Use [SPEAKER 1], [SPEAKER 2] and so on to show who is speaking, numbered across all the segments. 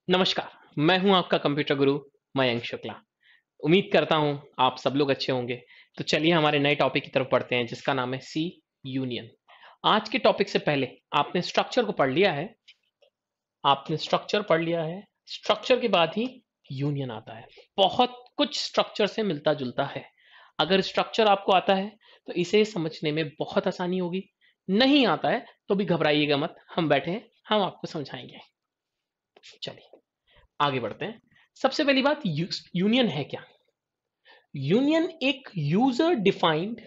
[SPEAKER 1] नमस्कार, मैं हूं आपका कंप्यूटर गुरु मयंक शुक्ला। उम्मीद करता हूं आप सब लोग अच्छे होंगे। तो चलिए हमारे नए टॉपिक की तरफ बढ़ते हैं जिसका नाम है सी यूनियन। आज के टॉपिक से पहले आपने स्ट्रक्चर को पढ़ लिया है। आपने स्ट्रक्चर पढ़ लिया है। स्ट्रक्चर के बाद ही यूनियन आता है। बहुत कुछ स्ट्रक्चर से मिलता जुलता है। अगर स्ट्रक्चर आपको आता है तो इसे समझने में बहुत आसानी होगी। नहीं आता है तो भी घबराइएगा मत, हम बैठे हैं, हम आपको समझाएंगे। चलिए आगे बढ़ते हैं। सबसे पहली बात, यूनियन है क्या? यूनियन एक यूजर डिफाइंड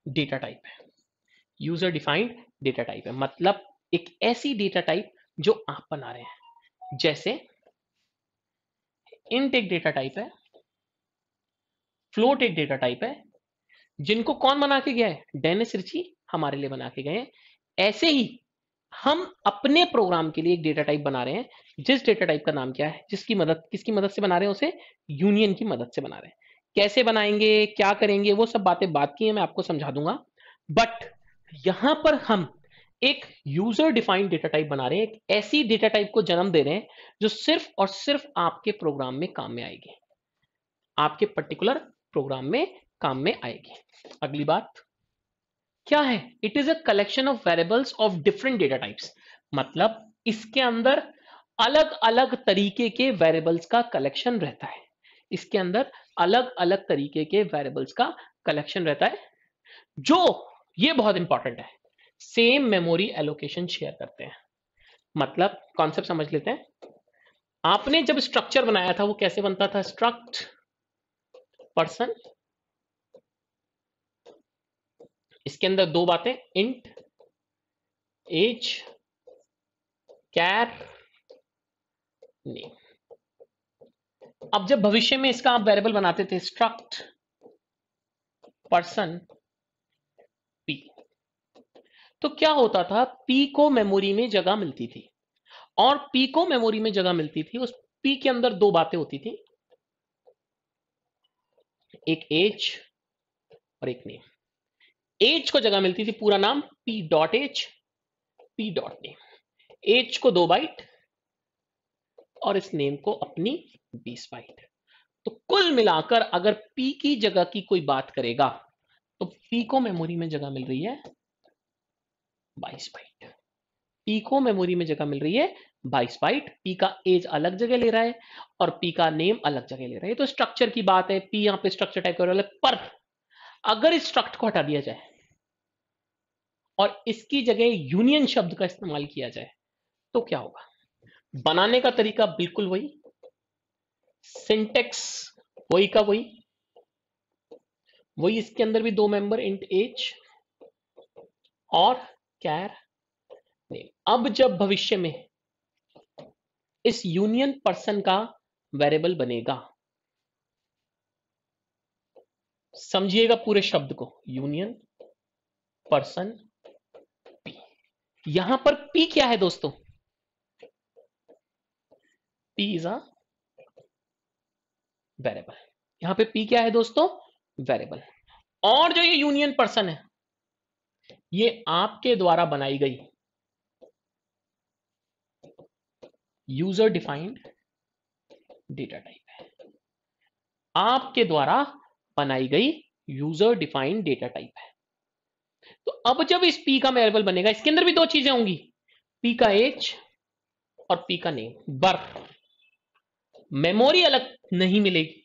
[SPEAKER 1] डेटा टाइप है। यूजर डिफाइंड डेटा टाइप है मतलब एक ऐसी डेटा टाइप जो आप बना रहे हैं। जैसे इंट एक डेटा टाइप है, फ्लोट एक डेटा टाइप है, जिनको कौन बना के गया है? डेनिस रिची हमारे लिए बना के गए हैं। ऐसे ही हम अपने प्रोग्राम के लिए एक डेटा टाइप बना रहे हैं। जिस डेटा टाइप का नाम क्या है, किसकी मदद से बना रहे हैं? उसे यूनियन की मदद से बना रहे हैं। कैसे बनाएंगे, क्या करेंगे, वो सब बातें बात की है, मैं आपको समझा दूंगा। बट यहां पर हम एक यूजर डिफाइंड डेटा टाइप बना रहे हैं। एक ऐसी डेटा टाइप को जन्म दे रहे हैं जो सिर्फ और सिर्फ आपके प्रोग्राम में काम में आएगी। आपके पर्टिकुलर प्रोग्राम में काम में आएगी। अगली बात क्या है? It is a collection of variables of different data types. मतलब इसके अंदर अलग अलग तरीके के वेरिएबल्स का कलेक्शन रहता है। इसके अंदर अलग अलग तरीके के वेरिएबल्स का कलेक्शन रहता है जो, ये बहुत इंपॉर्टेंट है, सेम मेमोरी एलोकेशन शेयर करते हैं। मतलब कॉन्सेप्ट समझ लेते हैं। आपने जब स्ट्रक्चर बनाया था वो कैसे बनता था? स्ट्रक्ट पर्सन, इसके अंदर दो बातें, इंट एज कैर नेम। अब जब भविष्य में इसका आप वेरिएबल बनाते थे स्ट्रक्ट पर्सन पी, तो क्या होता था? पी को मेमोरी में जगह मिलती थी। और पी को मेमोरी में जगह मिलती थी, उस पी के अंदर दो बातें होती थी, एक एज और एक नेम। एज को जगह मिलती थी पूरा नाम p dot age, p dot name. Age को 2 बाइट और इस नेम को अपनी 20 बाइट। तो कुल मिलाकर अगर पी की जगह की कोई बात करेगा तो पी को मेमोरी में जगह मिल रही है 22 बाइट। पी को मेमोरी में जगह मिल रही है 22 बाइट। पी का एज अलग जगह ले रहा है और पी का नेम अलग जगह ले रहा है। तो स्ट्रक्चर की बात है, पी यहां पे स्ट्रक्चर टाइप कर रहा है। पर अगर इस स्ट्रक्ट को हटा दिया जाए और इसकी जगह यूनियन शब्द का इस्तेमाल किया जाए तो क्या होगा? बनाने का तरीका बिल्कुल वही, सिंटेक्स वही का वही। वही इसके अंदर भी दो मेंबर, इंट एज और कैर नेम। अब जब भविष्य में इस यूनियन पर्सन का वेरिएबल बनेगा, समझिएगा पूरे शब्द को, यूनियन पर्सन पी। यहां पर पी क्या है दोस्तों? P is a variable. यहां पे पी क्या है दोस्तों? वेरिएबल। और जो ये यूनियन पर्सन है ये आपके द्वारा बनाई गई यूजर डिफाइंड डेटा टाइप है। आपके द्वारा बनाई गई यूजर डिफाइंड डेटा टाइप है। तो अब जब इस पी का वेरिएबल बनेगा, इसके अंदर भी दो चीजें होंगी, पी का एज और पी का नेम। बर मेमोरी अलग नहीं मिलेगी,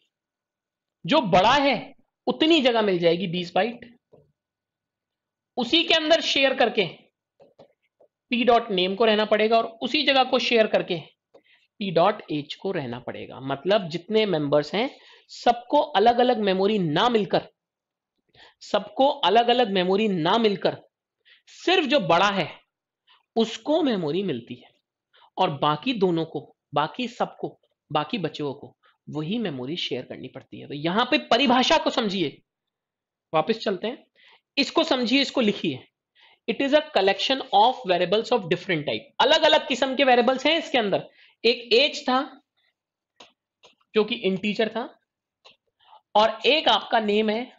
[SPEAKER 1] जो बड़ा है उतनी जगह मिल जाएगी 20 बाइट। उसी के अंदर शेयर करके पी डॉट नेम को रहना पड़ेगा और उसी जगह को शेयर करके पी डॉट एच को रहना पड़ेगा। मतलब जितने मेंबर्स हैं सबको अलग अलग मेमोरी ना मिलकर, सबको अलग अलग मेमोरी ना मिलकर सिर्फ जो बड़ा है उसको मेमोरी मिलती है और बाकी दोनों को, बाकी सबको, बाकी बच्चों को वही मेमोरी शेयर करनी पड़ती है। तो यहां पे परिभाषा को समझिए, वापस चलते हैं, इसको समझिए, इसको लिखिए। It is a collection of variables of different type. अलग अलग किस्म के वेरिएबल्स हैं इसके अंदर। एक एज था जो कि इंटीजर था और एक आपका नेम है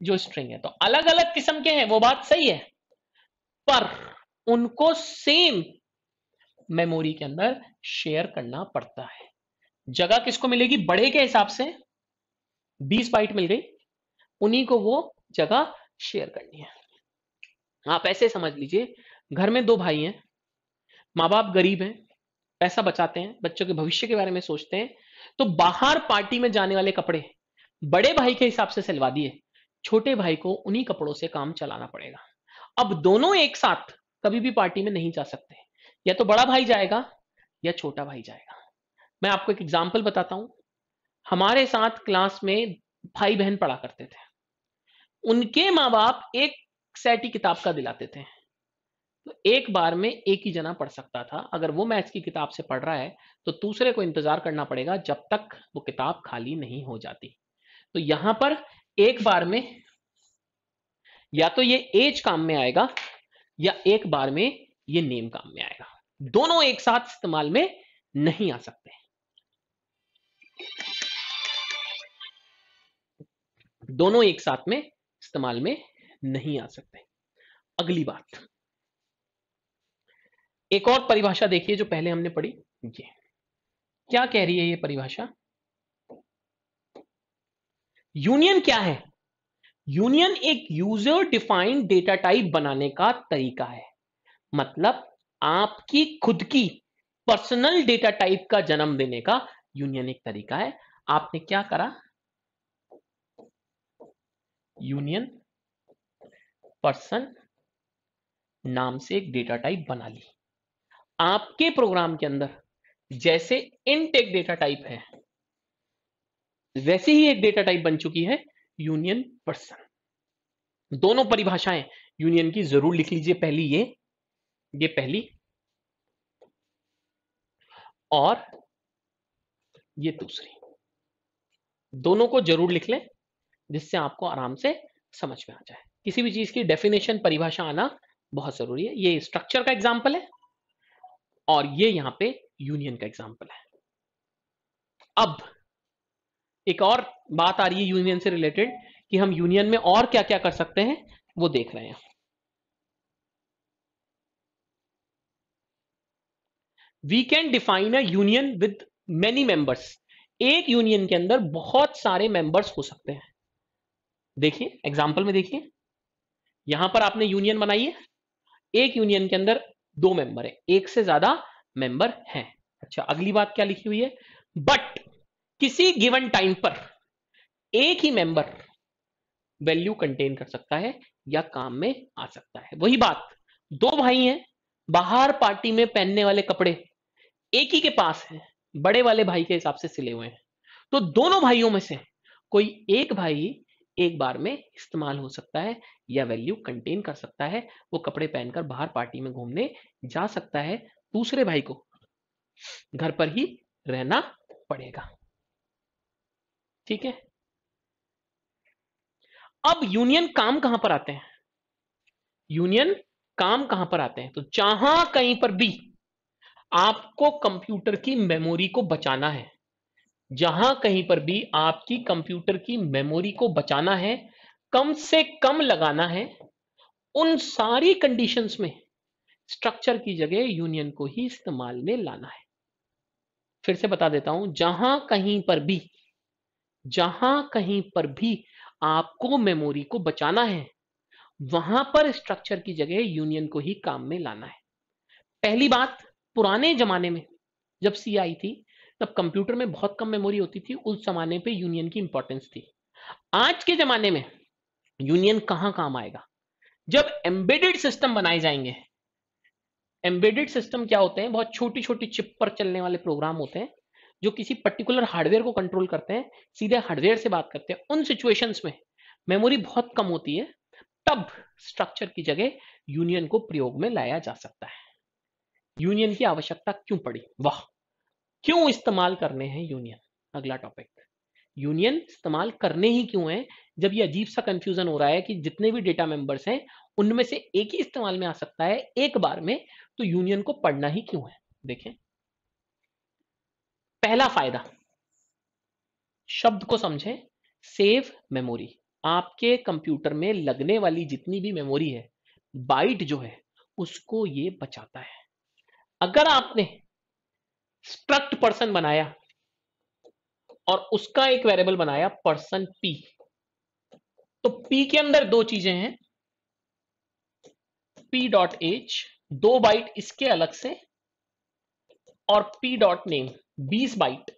[SPEAKER 1] जो स्ट्रिंग है। तो अलग अलग किस्म के हैं, वो बात सही है, पर उनको सेम मेमोरी के अंदर शेयर करना पड़ता है। जगह किसको मिलेगी? बड़े के हिसाब से 20 बाइट मिल गई, उन्हीं को वो जगह शेयर करनी है। आप ऐसे समझ लीजिए, घर में 2 भाई हैं, माँ बाप गरीब हैं, पैसा बचाते हैं, बच्चों के भविष्य के बारे में सोचते हैं, तो बाहर पार्टी में जाने वाले कपड़े बड़े भाई के हिसाब से सिलवा दिए, छोटे भाई को उन्हीं कपड़ों से काम चलाना पड़ेगा। अब दोनों एक साथ कभी भी पार्टी में नहीं जा सकते, या तो बड़ा भाई जाएगा या छोटा भाई जाएगा। मैं आपको एक एग्जाम्पल बताता हूं। हमारे साथ क्लास में भाई बहन पढ़ा करते थे, उनके माँ बाप एक सेट ही किताब का दिलाते थे, तो एक बार में एक ही जना पढ़ सकता था। अगर वो मैथ्स की किताब से पढ़ रहा है तो दूसरे को इंतजार करना पड़ेगा जब तक वो किताब खाली नहीं हो जाती। तो यहां पर एक बार में या तो ये एज काम में आएगा या एक बार में ये नेम काम में आएगा, दोनों एक साथ इस्तेमाल में नहीं आ सकते। दोनों एक साथ में इस्तेमाल में नहीं आ सकते। अगली बात, एक और परिभाषा देखिए जो पहले हमने पढ़ी। ये क्या कह रही है ये परिभाषा? यूनियन क्या है? यूनियन एक यूजर डिफाइंड डेटा टाइप बनाने का तरीका है। मतलब आपकी खुद की पर्सनल डेटा टाइप का जन्म देने का यूनियन एक तरीका है। आपने क्या करा? यूनियन पर्सन नाम से एक डेटा टाइप बना ली। आपके प्रोग्राम के अंदर जैसे इंट एक डेटा टाइप है, वैसे ही एक डेटा टाइप बन चुकी है यूनियन पर्सन। दोनों परिभाषाएं यूनियन की जरूर लिख लीजिए। पहली ये पहली, और ये दूसरी, दोनों को जरूर लिख लें जिससे आपको आराम से समझ में आ जाए। किसी भी चीज की डेफिनेशन, परिभाषा आना बहुत जरूरी है। ये स्ट्रक्चर का एग्जांपल है और ये यहां पे यूनियन का एग्जांपल है। अब एक और बात आ रही है यूनियन से रिलेटेड कि हम यूनियन में और क्या क्या कर सकते हैं वो देख रहे हैं। We can define a union with many members. एक यूनियन के अंदर बहुत सारे मेंबर्स हो सकते हैं। देखिए एग्जांपल में, देखिए यहां पर आपने यूनियन बनाई है, एक यूनियन के अंदर 2 मेंबर है, एक से ज्यादा मेंबर हैं। अच्छा, अगली बात क्या लिखी हुई है? बट किसी गिवन टाइम पर एक ही मेंबर वैल्यू कंटेन कर सकता है या काम में आ सकता है। वही बात, 2 भाई हैं, बाहर पार्टी में पहनने वाले कपड़े एक ही के पास हैं, बड़े वाले भाई के हिसाब से सिले हुए हैं, तो दोनों भाइयों में से कोई एक भाई एक बार में इस्तेमाल हो सकता है या वैल्यू कंटेन कर सकता है। वो कपड़े पहनकर बाहर पार्टी में घूमने जा सकता है, दूसरे भाई को घर पर ही रहना पड़ेगा। ठीक है। अब यूनियन काम कहां पर आते हैं? यूनियन काम कहां पर आते हैं? तो जहां कहीं पर भी आपको कंप्यूटर की मेमोरी को बचाना है, जहां कहीं पर भी आपकी कंप्यूटर की मेमोरी को बचाना है, कम से कम लगाना है, उन सारी कंडीशंस में स्ट्रक्चर की जगह यूनियन को ही इस्तेमाल में लाना है। फिर से बता देता हूं, जहां कहीं पर भी आपको मेमोरी को बचाना है, वहां पर स्ट्रक्चर की जगह यूनियन को ही काम में लाना है। पहली बात, पुराने जमाने में जब सी आई थी तब कंप्यूटर में बहुत कम मेमोरी होती थी, उस जमाने पे यूनियन की इंपॉर्टेंस थी। आज के जमाने में यूनियन कहां काम आएगा? जब एम्बेडेड सिस्टम बनाए जाएंगे। एम्बेडेड सिस्टम क्या होते हैं? बहुत छोटी छोटी चिप पर चलने वाले प्रोग्राम होते हैं जो किसी पर्टिकुलर हार्डवेयर को कंट्रोल करते हैं, सीधे हार्डवेयर से बात करते हैं। उन सिचुएशंस में मेमोरी बहुत कम होती है, तब स्ट्रक्चर की जगह यूनियन को प्रयोग में लाया जा सकता है। यूनियन की आवश्यकता क्यों पड़ी? वाह, क्यों इस्तेमाल करने हैं यूनियन? अगला टॉपिक, यूनियन इस्तेमाल करने ही क्यों है? जब ये अजीब सा कंफ्यूजन हो रहा है कि जितने भी डेटा मेंबर्स हैं उनमें से एक ही इस्तेमाल में आ सकता है एक बार में, तो यूनियन को पढ़ना ही क्यों है? देखें, पहला फायदा, शब्द को समझें, सेव मेमोरी। आपके कंप्यूटर में लगने वाली जितनी भी मेमोरी है, बाइट जो है उसको ये बचाता है। अगर आपने स्ट्रक्ट पर्सन बनाया और उसका एक वेरिएबल बनाया पर्सन पी, तो पी के अंदर दो चीजें हैं, पी डॉट एज 2 बाइट इसके अलग से, और पी डॉट नेम 20 बाइट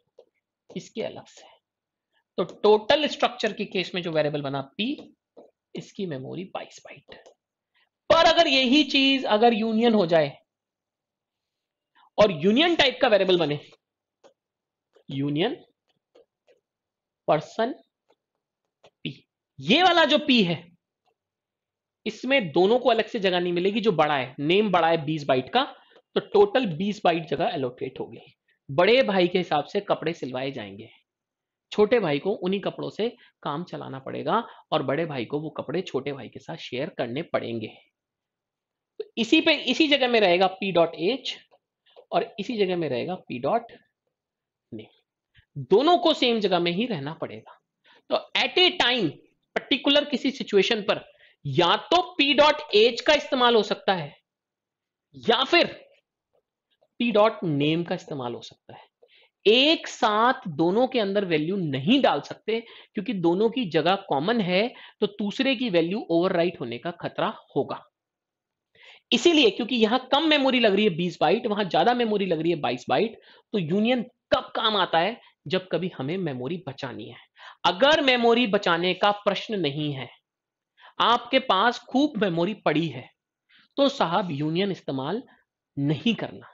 [SPEAKER 1] इसके अलग से। तो टोटल स्ट्रक्चर के केस में जो वेरिएबल बना पी, इसकी मेमोरी 22 बाइट। पर अगर यही चीज अगर यूनियन हो जाए और यूनियन टाइप का वेरिएबल बने, यूनियन पर्सन पी, ये वाला जो पी है इसमें दोनों को अलग से जगह नहीं मिलेगी, जो बड़ा है नेम बड़ा है 20 बाइट का, तो टोटल 20 बाइट जगह एलोकेट हो गई। बड़े भाई के हिसाब से कपड़े सिलवाए जाएंगे, छोटे भाई को उन्हीं कपड़ों से काम चलाना पड़ेगा, और बड़े भाई को वो कपड़े छोटे भाई के साथ शेयर करने पड़ेंगे। तो इसी जगह में रहेगा पी डॉट एच और इसी जगह में रहेगा पी डॉट नेम, दोनों को सेम जगह में ही रहना पड़ेगा। तो एट ए टाइम पर्टिकुलर किसी सिचुएशन पर या तो पी डॉट एच का इस्तेमाल हो सकता है या फिर पी डॉट नेम का इस्तेमाल हो सकता है। एक साथ दोनों के अंदर वैल्यू नहीं डाल सकते, क्योंकि दोनों की जगह कॉमन है, तो दूसरे की वैल्यू ओवरराइट होने का खतरा होगा। इसीलिए क्योंकि यहां कम मेमोरी लग रही है 20 बाइट, वहां ज्यादा मेमोरी लग रही है 22 बाइट, तो यूनियन कब काम आता है, जब कभी हमें मेमोरी बचानी है। अगर मेमोरी बचाने का प्रश्न नहीं है, आपके पास खूब मेमोरी पड़ी है, तो साहब यूनियन इस्तेमाल नहीं करना,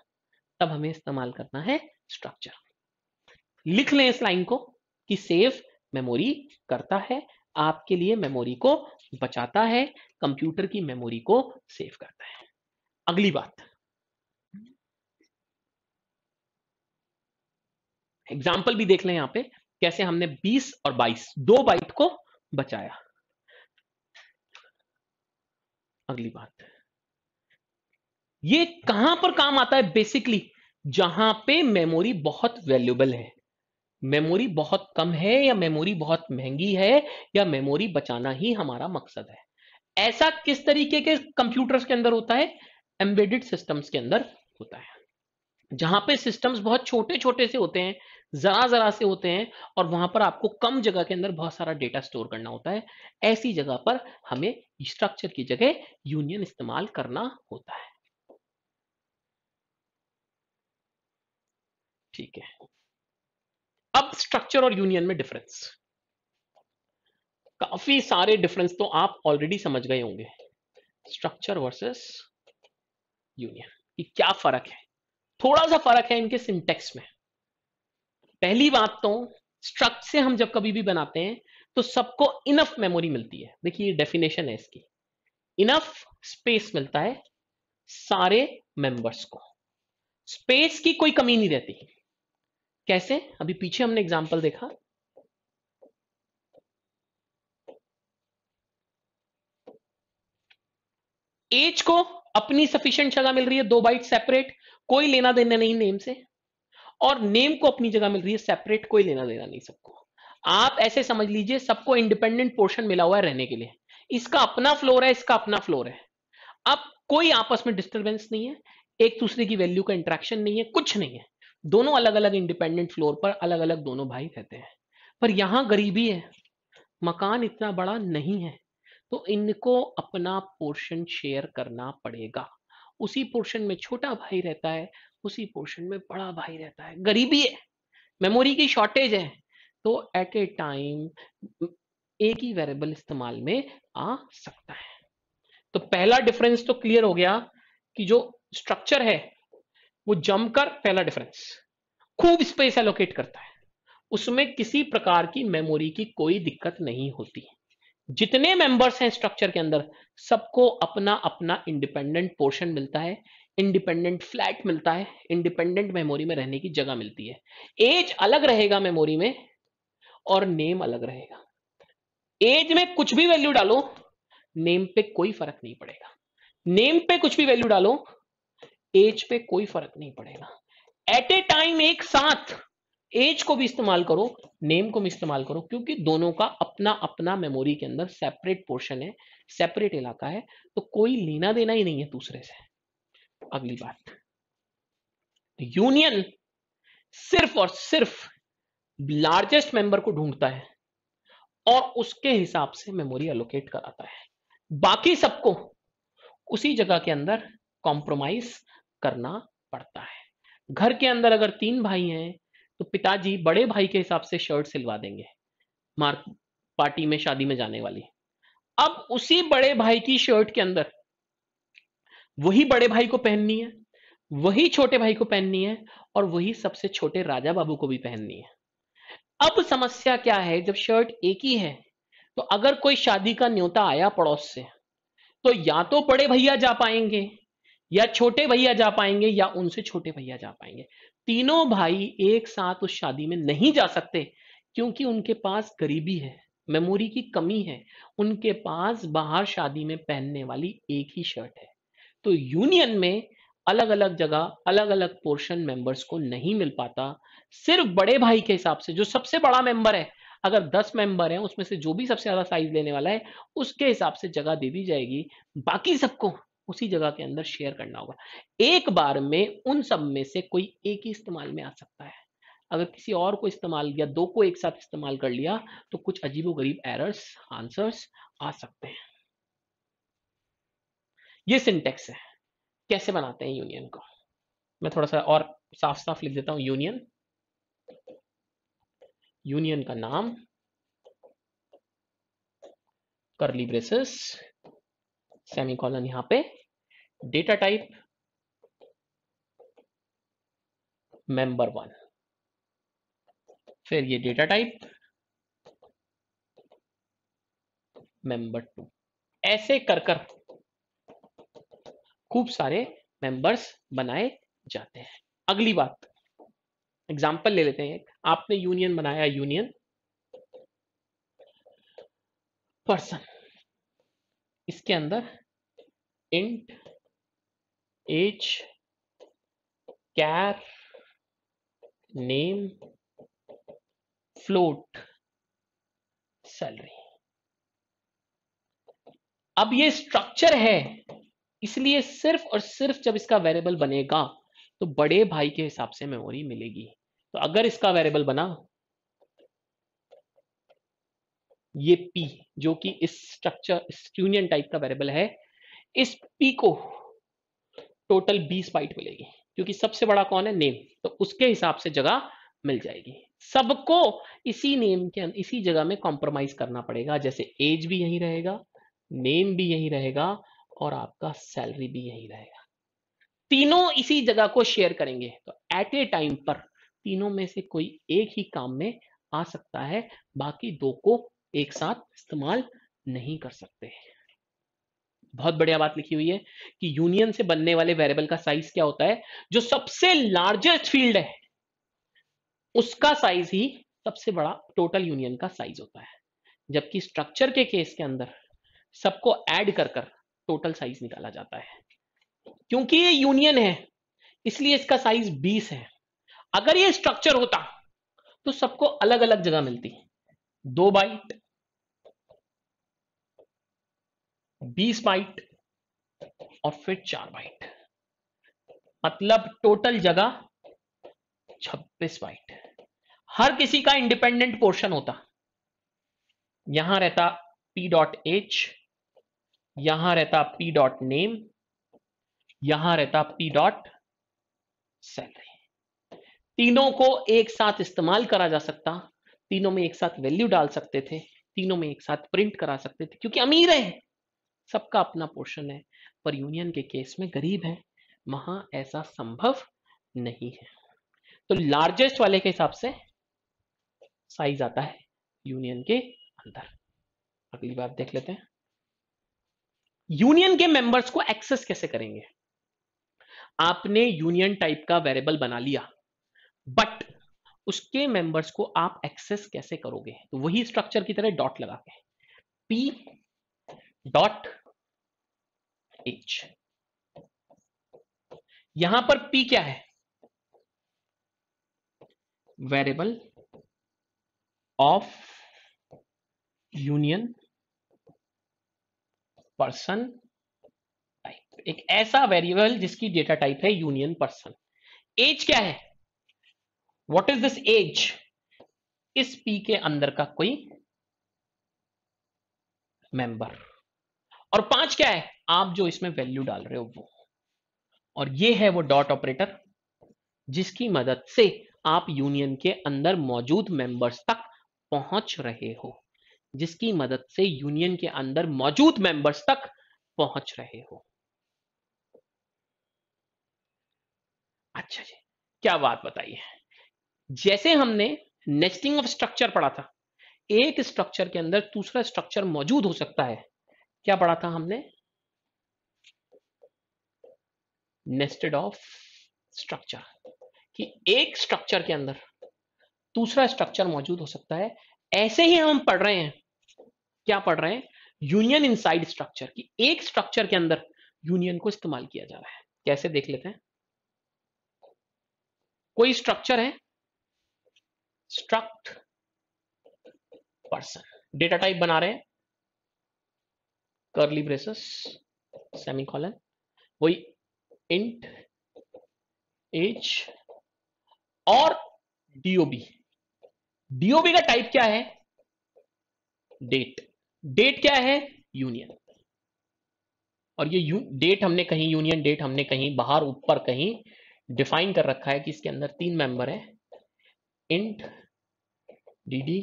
[SPEAKER 1] तब हमें इस्तेमाल करना है स्ट्रक्चर। लिख लें इस लाइन को कि सेव मेमोरी करता है, आपके लिए मेमोरी को बचाता है, कंप्यूटर की मेमोरी को सेव करता है। अगली बात, एग्जाम्पल भी देख लें यहां पे, कैसे हमने 20 और 22 2 बाइट को बचाया। अगली बात, ये कहां पर काम आता है बेसिकली, जहां पे मेमोरी बहुत वैल्यूएबल है, मेमोरी बहुत कम है या मेमोरी बहुत महंगी है, या मेमोरी बचाना ही हमारा मकसद है। ऐसा किस तरीके के कंप्यूटर्स के अंदर होता है, एम्बेडेड सिस्टम्स के अंदर होता है, जहां पे सिस्टम्स बहुत छोटे छोटे से होते हैं, जरा जरा से होते हैं, और वहां पर आपको कम जगह के अंदर बहुत सारा डेटा स्टोर करना होता है। ऐसी जगह पर हमें स्ट्रक्चर की जगह यूनियन इस्तेमाल करना होता है। ठीक है, अब स्ट्रक्चर और यूनियन में डिफरेंस, काफी सारे डिफरेंस तो आप ऑलरेडी समझ गए होंगे। स्ट्रक्चर वर्सेस यूनियन, ये क्या फर्क है, थोड़ा सा फर्क है इनके सिंटेक्स में। पहली बात तो, स्ट्रक्ट से हम जब कभी भी बनाते हैं तो सबको इनफ मेमोरी मिलती है। देखिए डेफिनेशन है इसकी, इनफ स्पेस मिलता है सारे मेंबर्स को, स्पेस की कोई कमी नहीं रहती। कैसे, अभी पीछे हमने एग्जांपल देखा, एज को अपनी सफिशिएंट जगह मिल रही है 2 बाइट सेपरेट, कोई लेना देना नहीं नेम से, और नेम को अपनी जगह मिल रही है सेपरेट, कोई लेना देना नहीं सबको। आप ऐसे समझ लीजिए सबको इंडिपेंडेंट पोर्शन मिला हुआ है रहने के लिए, इसका अपना फ्लोर है, इसका अपना फ्लोर है। अब कोई आपस में डिस्टरबेंस नहीं है, एक दूसरे की वैल्यू का इंटरेक्शन नहीं है, कुछ नहीं है, दोनों अलग अलग इंडिपेंडेंट फ्लोर पर अलग अलग दोनों भाई रहते हैं। पर यहां गरीबी है, मकान इतना बड़ा नहीं है, तो इनको अपना पोर्शन शेयर करना पड़ेगा। उसी पोर्शन में छोटा भाई रहता है, उसी पोर्शन में बड़ा भाई रहता है, गरीबी है, मेमोरी की शॉर्टेज है, तो एट ए टाइम एक ही वेरिएबल इस्तेमाल में आ सकता है। तो पहला डिफरेंस तो क्लियर हो गया कि जो स्ट्रक्चर है वो जमकर, पहला डिफरेंस, खूब स्पेस एलोकेट करता है, उसमें किसी प्रकार की मेमोरी की कोई दिक्कत नहीं होती। जितने मेंबर्स हैं स्ट्रक्चर के अंदर, सबको अपना अपना इंडिपेंडेंट पोर्शन मिलता है, इंडिपेंडेंट फ्लैट मिलता है, इंडिपेंडेंट मेमोरी में रहने की जगह मिलती है। एज अलग रहेगा मेमोरी में, और नेम अलग रहेगा। एज में कुछ भी वैल्यू डालो, नेम पे कोई फर्क नहीं पड़ेगा, नेम पे कुछ भी वैल्यू डालो, एज पे कोई फर्क नहीं पड़ेगा। एट ए टाइम एक साथ एज को भी इस्तेमाल करो, नेम को भी इस्तेमाल करो, क्योंकि दोनों का अपना अपना मेमोरी के अंदर सेपरेट पोर्शन है, सेपरेट इलाका है, तो कोई लेना देना ही नहीं है दूसरे से। अगली बात, यूनियन सिर्फ और सिर्फ लार्जेस्ट मेंबर को ढूंढता है और उसके हिसाब से मेमोरी एलोकेट कराता है, बाकी सबको उसी जगह के अंदर कॉम्प्रोमाइज करना पड़ता है। घर के अंदर अगर 3 भाई हैं तो पिताजी बड़े भाई के हिसाब से शर्ट सिलवा देंगे, मार्क पार्टी में शादी में जाने वाली। अब उसी बड़े भाई की शर्ट के अंदर वही बड़े भाई को पहननी है, वही छोटे भाई को पहननी है, और वही सबसे छोटे राजा बाबू को भी पहननी है। अब समस्या क्या है, जब शर्ट एक ही है तो अगर कोई शादी का न्योता आया पड़ोस से तो या तो बड़े भैया जा पाएंगे या छोटे भैया जा पाएंगे या उनसे छोटे भैया जा पाएंगे। तीनों भाई एक साथ उस शादी में नहीं जा सकते क्योंकि उनके पास गरीबी है, मेमोरी की कमी है, उनके पास बाहर शादी में पहनने वाली एक ही शर्ट है। तो यूनियन में अलग अलग जगह अलग अलग पोर्शन मेंबर्स को नहीं मिल पाता, सिर्फ बड़े भाई के हिसाब से जो सबसे बड़ा मेंबर है, अगर 10 मेंबर हैं उसमें से जो भी सबसे ज्यादा साइज लेने वाला है उसके हिसाब से जगह दे दी जाएगी, बाकी सबको उसी जगह के अंदर शेयर करना होगा। एक बार में उन सब में से कोई एक ही इस्तेमाल में आ सकता है, अगर किसी और को इस्तेमाल या दो को एक साथ इस्तेमाल कर लिया तो कुछ अजीबोगरीब एरर्स आंसर्स आ सकते हैं। ये सिंटेक्स है कैसे बनाते हैं यूनियन को। मैं थोड़ा सा और साफ साफ लिख देता हूं। यूनियन, यूनियन का नाम, करली ब्रेसेस, सेमीकोलन यहां पे, डेटा टाइप मेंबर 1, फिर ये डेटा टाइप मेंबर 2। ऐसे कर कर खूब सारे मेंबर्स बनाए जाते हैं। अगली बात, एग्जाम्पल ले लेते हैं। आपने यूनियन बनाया, यूनियन पर्सन, इसके अंदर इंट एज कैर नेम फ्लोट सैलरी। अब ये स्ट्रक्चर है, इसलिए सिर्फ और सिर्फ जब इसका वेरिएबल बनेगा तो बड़े भाई के हिसाब से मेमोरी मिलेगी। तो अगर इसका वेरिएबल बना ये p, जो कि इस स्ट्रक्चर इस यूनियन टाइप का वेरिएबल है, इस p को टोटल 20 बाइट मिलेगी क्योंकि सबसे बड़ा कौन है, नेम, तो उसके हिसाब से जगह मिल जाएगी। सबको इसी नेम के इसी जगह में कॉम्प्रोमाइज करना पड़ेगा, जैसे एज भी यही रहेगा, नेम भी यही रहेगा और आपका सैलरी भी यही रहेगा। तीनों इसी जगह को शेयर करेंगे तो एट ए टाइम पर तीनों में से कोई एक ही काम में आ सकता है, बाकी दो को एक साथ इस्तेमाल नहीं कर सकते। बहुत बढ़िया बात लिखी हुई है कि यूनियन से बनने वाले वेरिएबल का साइज क्या होता है, जो सबसे लार्जेस्ट फील्ड है उसका साइज ही सबसे बड़ा टोटल यूनियन का साइज होता है, जबकि स्ट्रक्चर के केस के अंदर सबको ऐड कर कर टोटल साइज निकाला जाता है। क्योंकि ये यूनियन है इसलिए इसका साइज 20 है। अगर ये स्ट्रक्चर होता तो सबको अलग अलग जगह मिलती, 2 बाइट, 20 बाइट और फिर 4 बाइट, मतलब टोटल जगह 26 बाइट। हर किसी का इंडिपेंडेंट पोर्शन होता, यहां रहता p डॉट एच, यहां रहता p डॉट नेम, यहां रहता p डॉट सैलरी। तीनों को एक साथ इस्तेमाल करा जा सकता, तीनों में एक साथ वैल्यू डाल सकते थे, तीनों में एक साथ प्रिंट करा सकते थे, क्योंकि अमीर है सबका अपना पोर्शन है। पर यूनियन के केस में गरीब है, वहां ऐसा संभव नहीं है। तो लार्जेस्ट वाले के हिसाब से साइज आता है यूनियन के अंदर। अगली बात देख लेते हैं, यूनियन के मेंबर्स को एक्सेस कैसे करेंगे। आपने यूनियन टाइप का वेरिएबल बना लिया, बट उसके मेंबर्स को आप एक्सेस कैसे करोगे, तो वही स्ट्रक्चर की तरह डॉट लगा के p डॉट h। यहां पर p क्या है, variable of union person type, एक ऐसा वेरिएबल जिसकी डेटा टाइप है यूनियन पर्सन। एज क्या है, व्हाट इज दिस एज, इस पी के अंदर का कोई मेंबर। और 5 क्या है, आप जो इसमें वैल्यू डाल रहे हो वो। और ये है वो डॉट ऑपरेटर जिसकी मदद से आप यूनियन के अंदर मौजूद मेंबर्स तक पहुंच रहे हो, जिसकी मदद से यूनियन के अंदर मौजूद मेंबर्स तक पहुंच रहे हो। अच्छा जी, क्या बात बताइए। जैसे हमने नेस्टिंग ऑफ स्ट्रक्चर पढ़ा था, एक स्ट्रक्चर के अंदर दूसरा स्ट्रक्चर मौजूद हो सकता है, क्या पढ़ा था हमने, नेस्टेड ऑफ स्ट्रक्चर, कि एक स्ट्रक्चर के अंदर दूसरा स्ट्रक्चर मौजूद हो सकता है। ऐसे ही हम पढ़ रहे हैं, क्या पढ़ रहे हैं, यूनियन इनसाइड स्ट्रक्चर, की एक स्ट्रक्चर के अंदर यूनियन को इस्तेमाल किया जा रहा है। कैसे देख लेते हैं, कोई स्ट्रक्चर है, स्ट्रक्ट पर्सन, डेटा टाइप बना रहे हैं, कर्ली ब्रेसेस सेमीकोलन, वही इंट एज और डीओबी। डीओबी का टाइप क्या है, डेट। डेट क्या है, यूनियन। और ये डेट हमने कहीं, यूनियन डेट हमने कहीं बाहर ऊपर कहीं डिफाइन कर रखा है कि इसके अंदर 3 मेंबर है, int dd,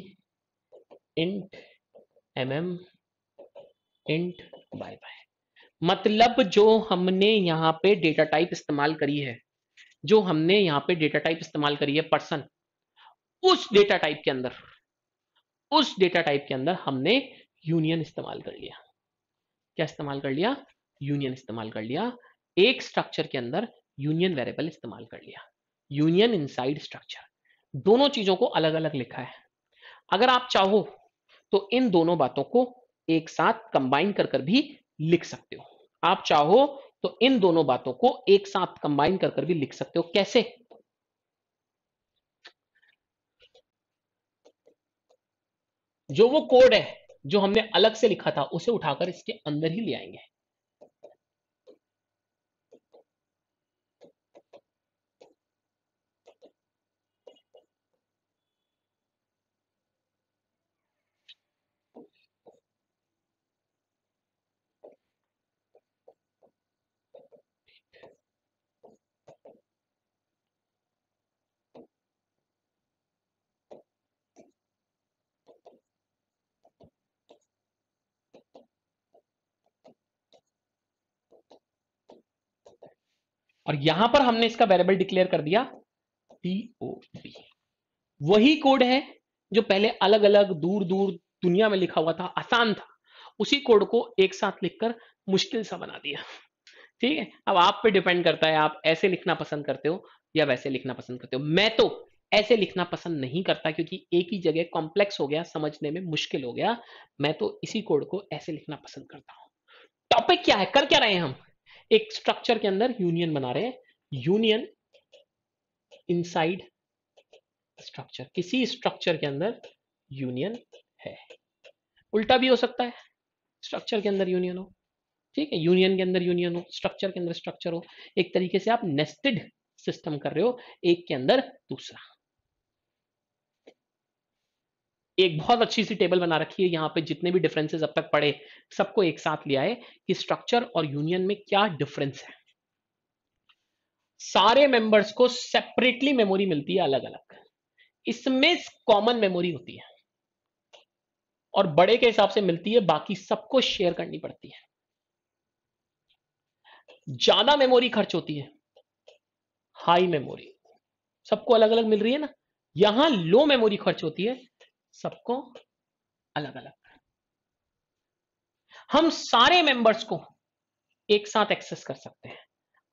[SPEAKER 1] int mm, int by by. मतलब जो हमने यहां पे डेटा टाइप इस्तेमाल करी है, जो हमने यहां पे डेटा टाइप इस्तेमाल करी है पर्सन, उस डेटा टाइप के अंदर, उस डेटा टाइप के अंदर हमने यूनियन इस्तेमाल कर लिया। क्या इस्तेमाल कर लिया, यूनियन इस्तेमाल कर लिया। एक स्ट्रक्चर के अंदर यूनियन वेरिएबल इस्तेमाल कर लिया, यूनियन इनसाइड स्ट्रक्चर। दोनों चीजों को अलग अलग लिखा है। अगर आप चाहो तो इन दोनों बातों को एक साथ कंबाइन कर कर भी लिख सकते हो। आप चाहो तो इन दोनों बातों को एक साथ कंबाइन कर कर भी लिख सकते हो। कैसे, जो वो कोड है जो हमने अलग से लिखा था उसे उठाकर इसके अंदर ही ले आएंगे। और यहां पर हमने इसका वेरिएबल डिक्लेयर कर दिया TOP। वही कोड है जो पहले अलग अलग दूर दूर दुनिया में लिखा हुआ था, आसान था, उसी कोड को एक साथ लिखकर मुश्किल सा बना दिया। ठीक है, अब आप पे डिपेंड करता है आप ऐसे लिखना पसंद करते हो या वैसे लिखना पसंद करते हो। मैं तो ऐसे लिखना पसंद नहीं करता क्योंकि एक ही जगह कॉम्प्लेक्स हो गया, समझने में मुश्किल हो गया। मैं तो इसी कोड को ऐसे लिखना पसंद करता हूं। टॉपिक क्या है, कर क्या रहे हैं हम, एक स्ट्रक्चर के अंदर यूनियन बना रहे हैं, यूनियन इनसाइड स्ट्रक्चर, किसी स्ट्रक्चर के अंदर यूनियन है। उल्टा भी हो सकता है, स्ट्रक्चर के अंदर यूनियन हो, ठीक है, यूनियन के अंदर यूनियन हो, स्ट्रक्चर के अंदर स्ट्रक्चर हो। एक तरीके से आप नेस्टेड सिस्टम कर रहे हो, एक के अंदर दूसरा। एक बहुत अच्छी सी टेबल बना रखी है यहाँ पे, जितने भी डिफरेंसेस अब तक पढ़े सबको एक साथ लिया है कि स्ट्रक्चर और यूनियन में क्या डिफरेंस है। सारे मेंबर्स को सेपरेटली मेमोरी मिलती है अलग अलग, इसमें कॉमन मेमोरी होती है और बड़े के हिसाब से मिलती है, बाकी सबको शेयर करनी पड़ती है। ज्यादा मेमोरी खर्च होती है, हाई मेमोरी, सबको अलग अलग मिल रही है ना। यहां लो मेमोरी खर्च होती है, सबको अलग अलग। हम सारे मेंबर्स को एक साथ एक्सेस कर सकते हैं,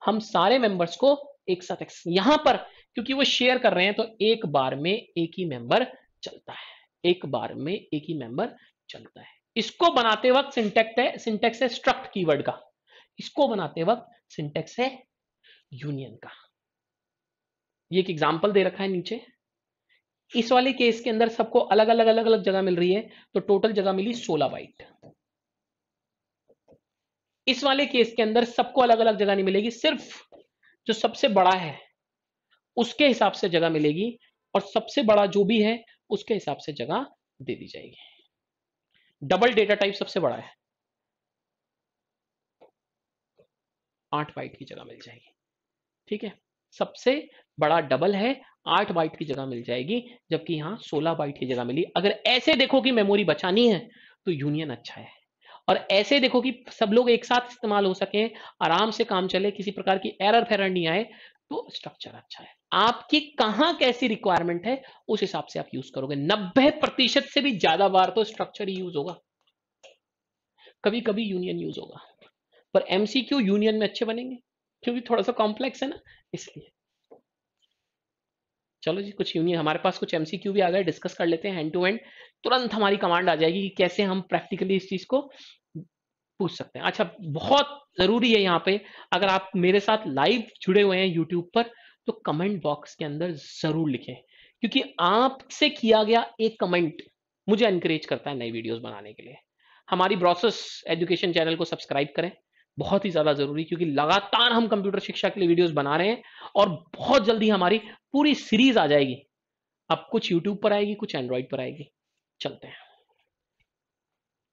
[SPEAKER 1] हम सारे मेंबर्स को एक साथ एक्सेस, यहां पर क्योंकि वो शेयर कर रहे हैं तो एक बार में एक ही मेंबर चलता है, एक बार में एक ही मेंबर चलता है। इसको बनाते वक्त सिंटेक्स है स्ट्रक्ट कीवर्ड का, इसको बनाते वक्त सिंटेक्स है यूनियन का। ये एक एग्जांपल दे रखा है नीचे। इस वाले केस के अंदर सबको अलग अलग जगह मिल रही है, तो टोटल जगह मिली 16 बाइट। इस वाले केस के अंदर सबको अलग अलग जगह नहीं मिलेगी, सिर्फ जो सबसे बड़ा है उसके हिसाब से जगह मिलेगी, और सबसे बड़ा जो भी है उसके हिसाब से जगह दे दी जाएगी। डबल डेटा टाइप सबसे बड़ा है, 8 बाइट की जगह मिल जाएगी। ठीक है, सबसे बड़ा डबल है, 8 बाइट की जगह मिल जाएगी, जबकि यहां 16 बाइट की जगह मिली। अगर ऐसे देखो कि मेमोरी बचानी है तो यूनियन अच्छा है, और ऐसे देखो कि सब लोग एक साथ इस्तेमाल हो सके, आराम से काम चले, किसी प्रकार की एरर फेरर नहीं आए, तो स्ट्रक्चर अच्छा है। आपकी कहां कैसी रिक्वायरमेंट है उस हिसाब से आप यूज करोगे। 90% से भी ज्यादा बार तो स्ट्रक्चर ही यूज होगा, कभी कभी यूनियन यूज होगा, पर एमसीक्यू यूनियन में अच्छे बनेंगे, क्योंकि थोड़ा सा कॉम्प्लेक्स है ना, इसलिए। चलो जी, कुछ यूनियन हमारे पास कुछ एमसीक्यू भी आ गए, डिस्कस कर लेते हैं हैंड टू हैंड। तुरंत हमारी कमांड आ जाएगी कि कैसे हम प्रैक्टिकली इस चीज को पूछ सकते हैं। अच्छा, बहुत जरूरी है यहाँ पे, अगर आप मेरे साथ लाइव जुड़े हुए हैं यूट्यूब पर, तो कमेंट बॉक्स के अंदर जरूर लिखें, क्योंकि आपसे किया गया एक कमेंट मुझे एनकरेज करता है नई वीडियोस बनाने के लिए। हमारी ब्रोसेस एजुकेशन चैनल को सब्सक्राइब करें, बहुत ही ज्यादा जरूरी, क्योंकि लगातार हम कंप्यूटर शिक्षा के लिए वीडियोस बना रहे हैं, और बहुत जल्दी हमारी पूरी सीरीज आ जाएगी। अब कुछ यूट्यूब पर आएगी, कुछ एंड्रॉइड पर आएगी। चलते हैं।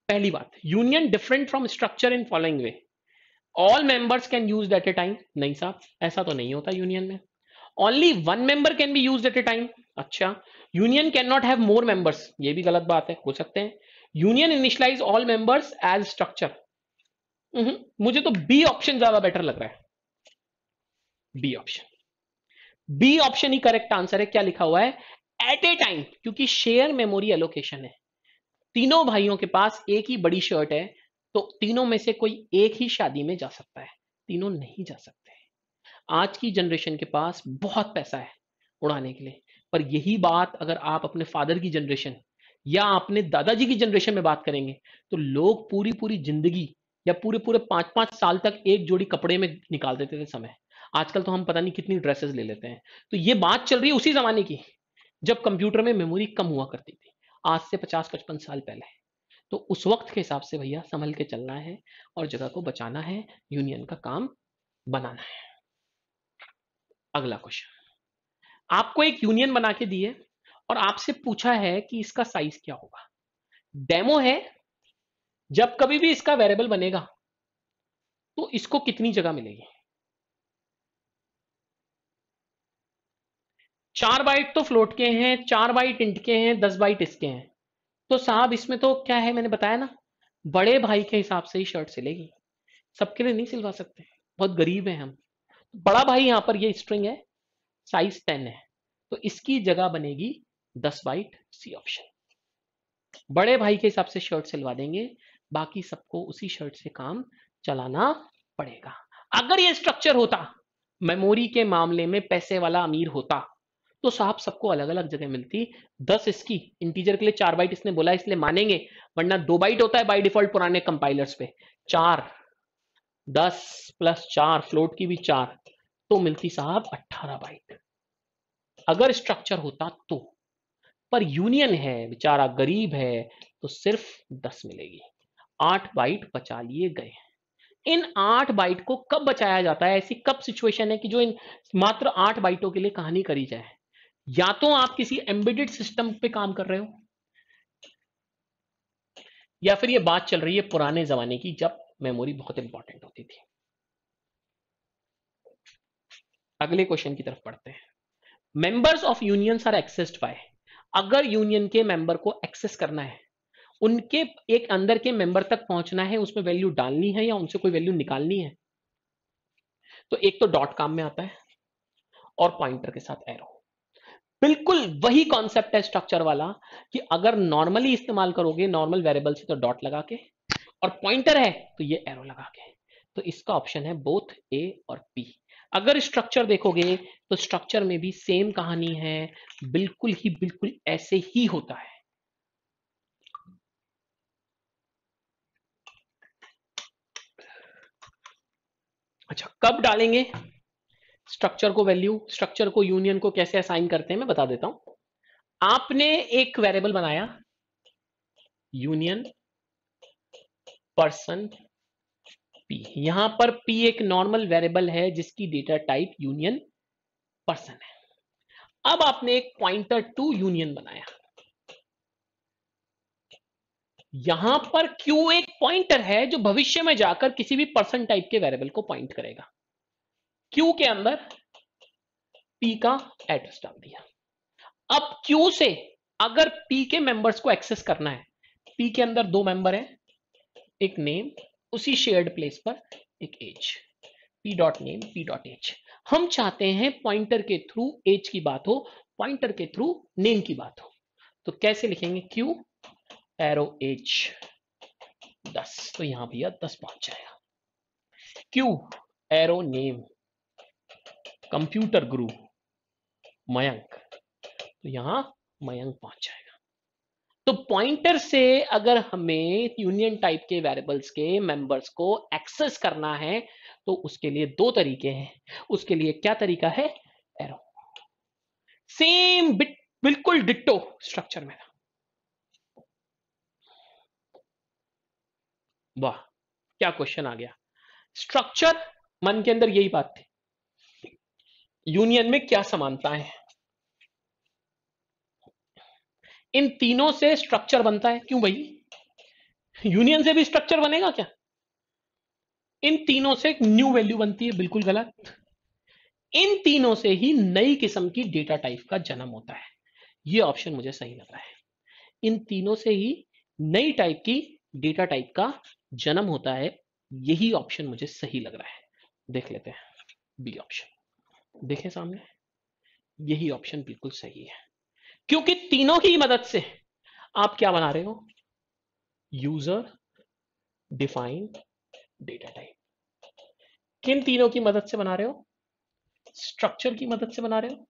[SPEAKER 1] पहली बात, union different from structure in following way. All members can use at a time. नहीं साहब, ऐसा तो नहीं होता यूनियन में। Only one member can be use at a time. अच्छा, union can not have more members. ये भी गलत बात है, हो सकते हैं। Union initialize all members as structure. मुझे तो बी ऑप्शन ज्यादा बेटर लग रहा है। बी ऑप्शन, बी ऑप्शन ही करेक्ट आंसर है। क्या लिखा हुआ है? एट ए टाइम, क्योंकि शेयर मेमोरी एलोकेशन है। तीनों भाइयों के पास एक ही बड़ी शर्ट है, तो तीनों में से कोई एक ही शादी में जा सकता है, तीनों नहीं जा सकते। आज की जनरेशन के पास बहुत पैसा है उड़ाने के लिए, पर यही बात अगर आप अपने फादर की जनरेशन या अपने दादाजी की जनरेशन में बात करेंगे, तो लोग पूरी पूरी जिंदगी या पूरे पूरे 5-5 साल तक एक जोड़ी कपड़े में निकाल देते थे समय। आजकल तो हम पता नहीं कितनी ड्रेसेस ले लेते हैं। तो ये बात चल रही है उसी जमाने की, जब कंप्यूटर में मेमोरी कम हुआ करती थी, आज से 50-55 साल पहले। तो उस वक्त के हिसाब से भैया संभल के चलना है, और जगह को बचाना है, यूनियन का काम बनाना है। अगला क्वेश्चन, आपको एक यूनियन बना के दी है और आपसे पूछा है कि इसका साइज क्या होगा। डेमो है, जब कभी भी इसका वेरिएबल बनेगा तो इसको कितनी जगह मिलेगी। 4 बाइट तो फ्लोट के हैं, 4 बाइट इंट के हैं, 10 बाइट इसके हैं। तो साहब इसमें तो क्या है, मैंने बताया ना, बड़े भाई के हिसाब से ही शर्ट सिलेगी, सबके लिए नहीं सिलवा सकते, बहुत गरीब है हम। बड़ा भाई यहां पर ये स्ट्रिंग है, साइज 10 है, तो इसकी जगह बनेगी 10 बाइट, सी ऑप्शन। बड़े भाई के हिसाब से शर्ट सिलवा देंगे, बाकी सबको उसी शर्ट से काम चलाना पड़ेगा। अगर ये स्ट्रक्चर होता, मेमोरी के मामले में पैसे वाला अमीर होता, तो साहब सबको अलग अलग जगह मिलती। 10 इसकी, इंटीजर के लिए 4 बाइट इसने बोला इसलिए मानेंगे, वरना 2 बाइट होता है बाय डिफॉल्ट पुराने कंपाइलर्स पे। 4, 10 प्लस 4, फ्लोट की भी 4, तो मिलती साहब 18 बाइट अगर स्ट्रक्चर होता तो। पर यूनियन है, बेचारा गरीब है, तो सिर्फ 10 मिलेगी। 8 बाइट बचा लिए गए। इन 8 बाइट को कब बचाया जाता है, ऐसी कब सिचुएशन है कि जो इन मात्र 8 बाइटों के लिए कहानी करी जाए। या तो आप किसी एम्बेडेड सिस्टम पे काम कर रहे हो, या फिर ये बात चल रही है पुराने जमाने की, जब मेमोरी बहुत इंपॉर्टेंट होती थी। अगले क्वेश्चन की तरफ पढ़ते हैं। Members of unions are accessed by. अगर यूनियन के मेंबर को एक्सेस करना है, उनके एक अंदर के मेंबर तक पहुंचना है, उसमें वैल्यू डालनी है या उनसे कोई वैल्यू निकालनी है, तो एक तो डॉट काम में आता है, और पॉइंटर के साथ एरो। बिल्कुल वही कॉन्सेप्ट है स्ट्रक्चर वाला, कि अगर नॉर्मली इस्तेमाल करोगे नॉर्मल वेरिएबल से, तो डॉट लगा के, और पॉइंटर है तो ये एरो लगा के। तो इसका ऑप्शन है बोथ ए और बी। अगर स्ट्रक्चर देखोगे तो स्ट्रक्चर में भी सेम कहानी है, बिल्कुल ऐसे ही होता है। अच्छा, कब डालेंगे स्ट्रक्चर को वैल्यू, स्ट्रक्चर को यूनियन को कैसे असाइन करते हैं मैं बता देता हूं। आपने एक वेरिएबल बनाया यूनियन पर्सन पी। यहां पर पी एक नॉर्मल वेरिएबल है जिसकी डेटा टाइप यूनियन पर्सन है। अब आपने एक पॉइंटर टू यूनियन बनाया, यहां पर क्यू एक पॉइंटर है जो भविष्य में जाकर किसी भी पर्सन टाइप के वेरिएबल को पॉइंट करेगा। क्यू के अंदर पी का एड्रेस डाल दिया। अब क्यू से अगर पी के मेंबर्स को एक्सेस करना है, पी के अंदर दो मेंबर हैं, एक नेम, उसी शेयर्ड प्लेस पर एक age, p dot name p dot age. हम चाहते हैं पॉइंटर के थ्रू एज की बात हो, पॉइंटर के थ्रू नेम की बात हो, तो कैसे लिखेंगे? क्यू एरो एज 10, तो यहां भैया 10 पहुंच जाएगा। क्यू एरो नेम कंप्यूटर गुरु मयंक, तो यहां मयंक पहुंच जाएगा। तो पॉइंटर से अगर हमें यूनियन टाइप के वेरिएबल्स के मेंबर्स को एक्सेस करना है तो उसके लिए दो तरीके हैं। उसके लिए क्या तरीका है? एरो। सेम बिट, बिल्कुल डिट्टो स्ट्रक्चर में। वाह, क्या क्वेश्चन आ गया। स्ट्रक्चर, मन के अंदर यही बात थी, यूनियन में क्या समानताएं हैं? इन तीनों से स्ट्रक्चर बनता है। क्यों भाई, यूनियन से भी स्ट्रक्चर बनेगा क्या? इन तीनों से एक न्यू वैल्यू बनती है। बिल्कुल गलत। इन तीनों से ही नई किस्म की डेटा टाइप का जन्म होता है। ये ऑप्शन मुझे सही लग रहा है। इन तीनों से ही नई टाइप की डेटा टाइप का जन्म होता है, यही ऑप्शन मुझे सही लग रहा है। देख लेते हैं बी ऑप्शन, देखें सामने, यही ऑप्शन बिल्कुल सही है, क्योंकि तीनों की मदद से आप क्या बना रहे हो? User defined data type. किन तीनों की मदद से बना रहे हो? स्ट्रक्चर की मदद से बना रहे हो,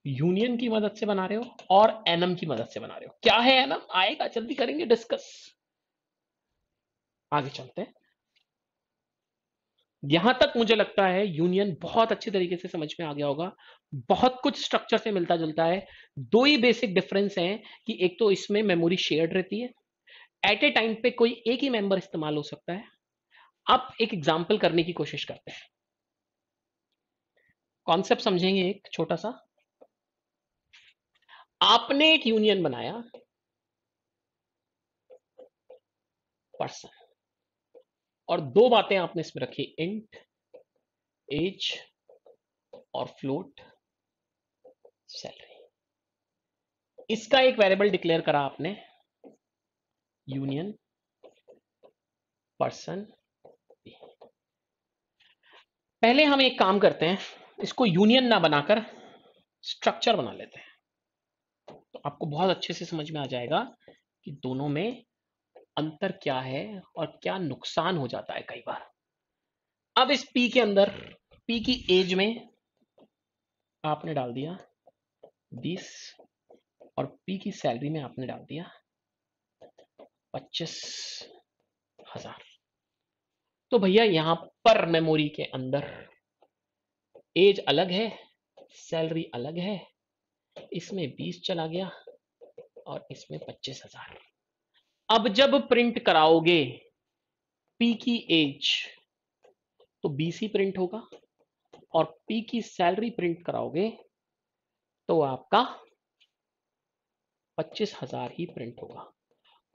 [SPEAKER 1] यूनियन की मदद से बना रहे हो, और एनम की मदद से बना रहे हो। क्या है एनम? आएगा, जल्दी करेंगे डिस्कस, आगे चलते हैं। यहां तक मुझे लगता है यूनियन बहुत अच्छी तरीके से समझ में आ गया होगा। बहुत कुछ स्ट्रक्चर से मिलता जुलता है। दो ही बेसिक डिफरेंस हैं कि एक तो इसमें मेमोरी शेयर्ड रहती है, एट ए टाइम पे कोई एक ही मेंबर इस्तेमाल हो सकता है। अब एक एग्जांपल करने की कोशिश करते हैं, कॉन्सेप्ट समझेंगे। एक छोटा सा, आपने एक यूनियन बनाया पर्सन, और दो बातें आपने इसमें रखी, इंट एज और फ्लोट सैलरी। इसका एक वेरिएबल डिक्लेयर करा आपने, यूनियन पर्सन। पहले हम एक काम करते हैं, इसको यूनियन ना बनाकर स्ट्रक्चर बना लेते हैं, तो आपको बहुत अच्छे से समझ में आ जाएगा कि दोनों में अंतर क्या है और क्या नुकसान हो जाता है कई बार। अब इस पी के अंदर, पी की एज में आपने डाल दिया 20, और पी की सैलरी में आपने डाल दिया 25,000। तो भैया यहां पर मेमोरी के अंदर एज अलग है, सैलरी अलग है, इसमें 20 चला गया और इसमें 25,000। अब जब प्रिंट कराओगे पी की एज तो 20 ही प्रिंट होगा, और पी की सैलरी प्रिंट कराओगे तो आपका 25,000 ही प्रिंट होगा।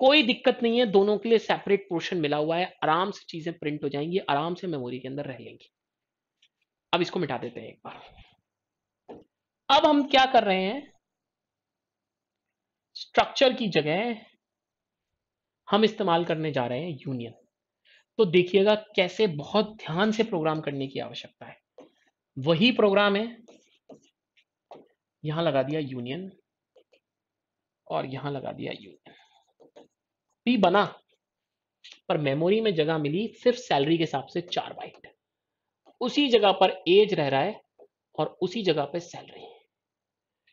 [SPEAKER 1] कोई दिक्कत नहीं है, दोनों के लिए सेपरेट पोर्शन मिला हुआ है, आराम से चीजें प्रिंट हो जाएंगी, आराम से मेमोरी के अंदर रह लेंगी। अब इसको मिटा देते हैं एक बार। अब हम क्या कर रहे हैं, स्ट्रक्चर की जगह हम इस्तेमाल करने जा रहे हैं यूनियन। तो देखिएगा कैसे बहुत ध्यान से प्रोग्राम करने की आवश्यकता है। वही प्रोग्राम है, यहां लगा दिया यूनियन और यहां लगा दिया यूनियन। पी बना, पर मेमोरी में जगह मिली सिर्फ सैलरी के हिसाब से 4 बाइट। उसी जगह पर एज रह रहा है और उसी जगह पे सैलरी।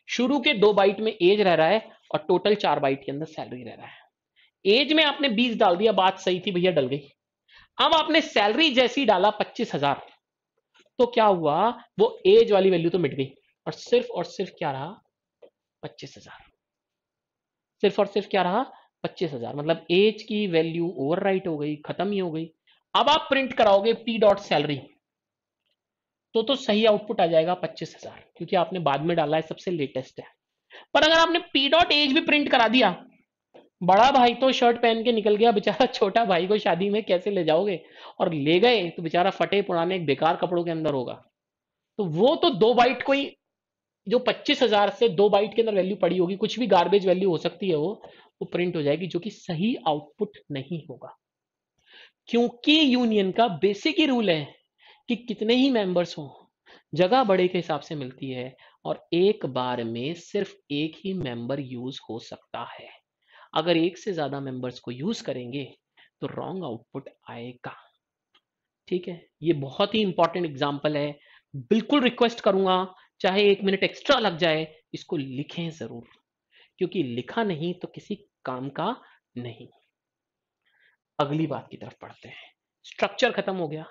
[SPEAKER 1] शुरू के 2 बाइट में एज रह रहा है और टोटल 4 बाइट के अंदर सैलरी रह रहा है। एज में आपने 20 डाल दिया, बात सही थी भैया, डल गई। अब आपने सैलरी जैसी डाला 25,000, तो क्या हुआ, वो एज वाली वैल्यू तो मिट गई, और सिर्फ क्या रहा, 25,000। सिर्फ और सिर्फ क्या रहा, 25,000। मतलब एज की वैल्यू ओवरराइट हो गई, खत्म ही हो गई। अब आप प्रिंट कराओगे पी डॉट सैलरी, तो सही आउटपुट आ जाएगा 25,000, क्योंकि आपने बाद में डाला है, सबसे लेटेस्ट है। पर अगर आपने पी डॉट एज भी प्रिंट करा दिया, बड़ा भाई तो शर्ट पहन के निकल गया बेचारा, छोटा भाई को शादी में कैसे ले जाओगे, और ले गए तो बेचारा फटे पुराने बेकार कपड़ों के अंदर होगा। तो वो तो 2 बाइट कोई, जो 25,000 से 2 बाइट के अंदर वैल्यू पड़ी होगी, कुछ भी गार्बेज वैल्यू हो सकती है, वो प्रिंट हो जाएगी, जो कि सही आउटपुट नहीं होगा। क्योंकि यूनियन का बेसिक ही रूल है कि कितने ही मेंबर्स हों, जगह बड़े के हिसाब से मिलती है, और एक बार में सिर्फ एक ही मेंबर यूज हो सकता है। अगर एक से ज्यादा मेंबर्स को यूज करेंगे तो रॉन्ग आउटपुट आएगा। ठीक है, ये बहुत ही इंपॉर्टेंट एग्जांपल है। बिल्कुल रिक्वेस्ट करूंगा, चाहे 1 मिनट एक्स्ट्रा लग जाए, इसको लिखें जरूर, क्योंकि लिखा नहीं तो किसी काम का नहीं। अगली बात की तरफ पढ़ते हैं। स्ट्रक्चर खत्म हो गया,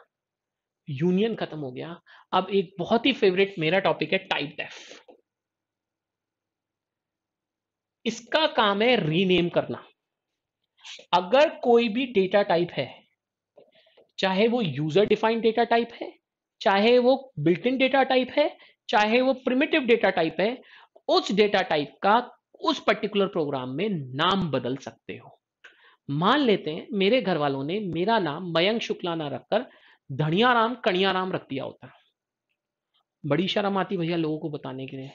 [SPEAKER 1] यूनियन खत्म हो गया। अब एक बहुत ही फेवरेट मेरा टॉपिक है टाइप डेफ। इसका काम है रीनेम करना। अगर कोई भी डेटा टाइप है, चाहे वो यूजर डिफाइंड डेटा टाइप है, चाहे वो बिल्ट इन डेटा टाइप है, चाहे वो प्रिमिटिव डेटा टाइप है, उस डेटा टाइप का उस पर्टिकुलर प्रोग्राम में नाम बदल सकते हो। मान लेते हैं मेरे घर वालों ने मेरा नाम मयंक शुक्ला ना रखकर धनियाराम कणियाराम रख दिया होता, बड़ी शर्म आती भैया लोगों को बताने के लिए,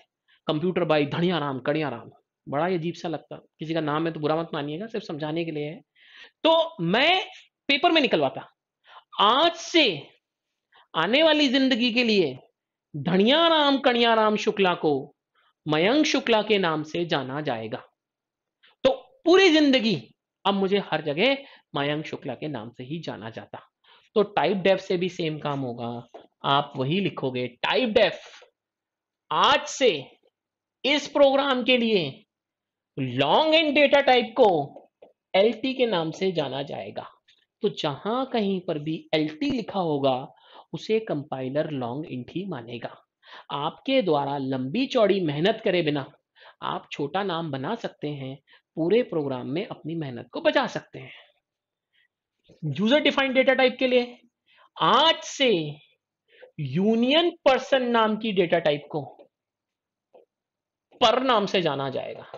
[SPEAKER 1] कंप्यूटर बाई धनियाराम कणियाराम, बड़ा ही अजीब सा लगता। किसी का नाम है तो बुरा मत मानिएगा, सिर्फ समझाने के लिए है। तो मैं पेपर में निकलवाता, आज से आने वाली जिंदगी के लिए धनियाराम कणियाराम शुक्ला को मयंक शुक्ला के नाम से जाना जाएगा। तो पूरी जिंदगी अब मुझे हर जगह मयंक शुक्ला के नाम से ही जाना जाता। तो टाइप डेफ से भी सेम काम होगा। आप वही लिखोगे, टाइप डेफ आज से इस प्रोग्राम के लिए लॉन्ग इन डेटा टाइप को एलटी के नाम से जाना जाएगा। तो जहां कहीं पर भी एलटी लिखा होगा उसे कंपाइलर लॉन्ग इंट ही मानेगा। आपके द्वारा लंबी चौड़ी मेहनत करे बिना आप छोटा नाम बना सकते हैं, पूरे प्रोग्राम में अपनी मेहनत को बचा सकते हैं। यूजर डिफाइंड डेटा टाइप के लिए आज से यूनियन पर्सन नाम की डेटा टाइप को पर नाम से जाना जाएगा।